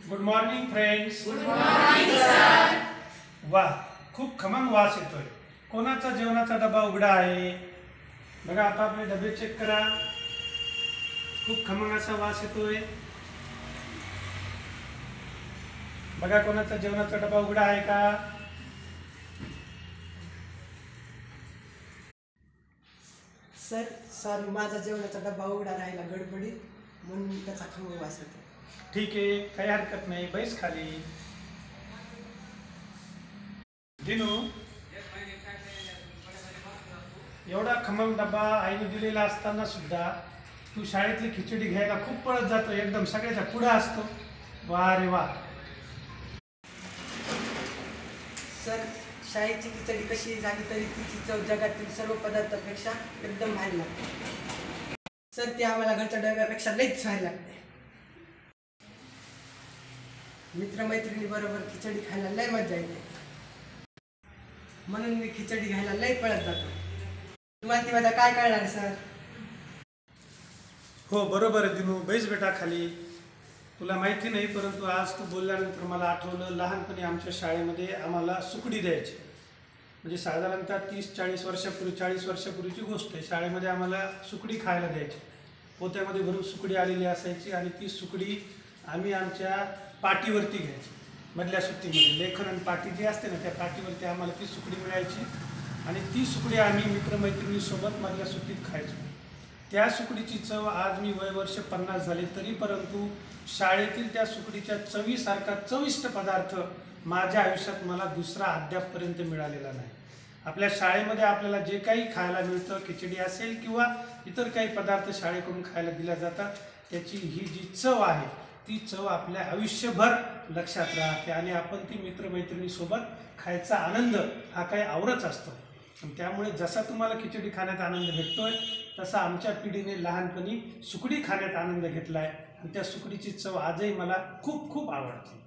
Good morning friends. Good morning sir. वा, खूप खमंग वास येतोय. कोणाचा जेवणाचा डबा उघडा आहे? बघा, आता आपले डबे चेक करा. खूप खमंग असा वास येतोय. बघा, कोणाचा जेवणाचा डबा उघडा आहे का? सर सॉरी, माझा जेवणाचा डब्बा उघडा राहिला गडबडीत, म्हणून त्याचा खमंग वास येतो. ठीक आहे, काही हरकत नाही. बैस खाली. दिनू, एवढा खमंग डबा आईने दिलेला असताना सुद्धा तू शाळेतली खिचडी घ्यायला खूप पळत जातो. एकदम सगळ्याच्या पुढे असतो. वा रे वा. सर, शाळेची खिचडी कशी झाली तरी तिची चव जगातील सर्व पदार्थांपेक्षा एकदम भारी लागते. सर, ती आम्हाला घरच्या डब्यापेक्षा लईच भारी लागते. मित्रमैत्रिणी बरोबर खिचडी खायला लय मजा येते, म्हणून मी खिचडी घ्यायला लय पळत जातो. तुम्हाला ती मजा काय कळणार सर? हो, बरोबर आहे दिनू. बैस बेटा खाली. तुला माहिती नाही, परंतु आज तू बोलल्यानंतर मला आठवलं, लहानपणी आमच्या शाळेमध्ये आम्हाला सुकडी द्यायची. म्हणजे साधारणतः 30-40 वर्षापूर्वी, 40 वर्षापूर्वीची गोष्ट आहे. शाळेमध्ये आम्हाला सुकडी खायला द्यायची. पोत्यामध्ये भरून सुकडी आलेली असायची आणि ती सुकडी आम्ही आमच्या पाटीवरती घ्यायचो. मधल्या सुट्टीमध्ये लेखन आणि पाटी जी असते ना, त्या पाटीवरती आम्हाला ती सुकडी मिळायची आणि ती सुकडी आम्ही मित्रमैत्रिणीसोबत मधल्या सुट्टीत खायचो. त्या सुकडीची चव आज मी वर्ष 50 झाले तरी परंतु शाळेतील त्या सुकडीच्या चवीसारखा चविष्ट पदार्थ माझ्या आयुष्यात मला दुसरा अद्यापपर्यंत मिळालेला नाही. आपल्या शाळेमध्ये आपल्याला जे काही खायला मिळतं, खिचडी असेल किंवा इतर काही पदार्थ शाळेकडून खायला दिल्या जातात, त्याची ही जी चव आहे ती चव आपल्या आयुष्यभर लक्षात राहते आणि आपण ती मित्रमैत्रिणीसोबत खायचा आनंद हा काही आवरच असतो. त्यामुळे जसा तुम्हाला खिचडी खाण्यात आनंद भेटतोय तसा आमच्या पिढीने लहानपणी सुकडी खाण्यात आनंद घेतला आहे आणि त्या सुकडीची चव आजही मला खूप खूप आवडते.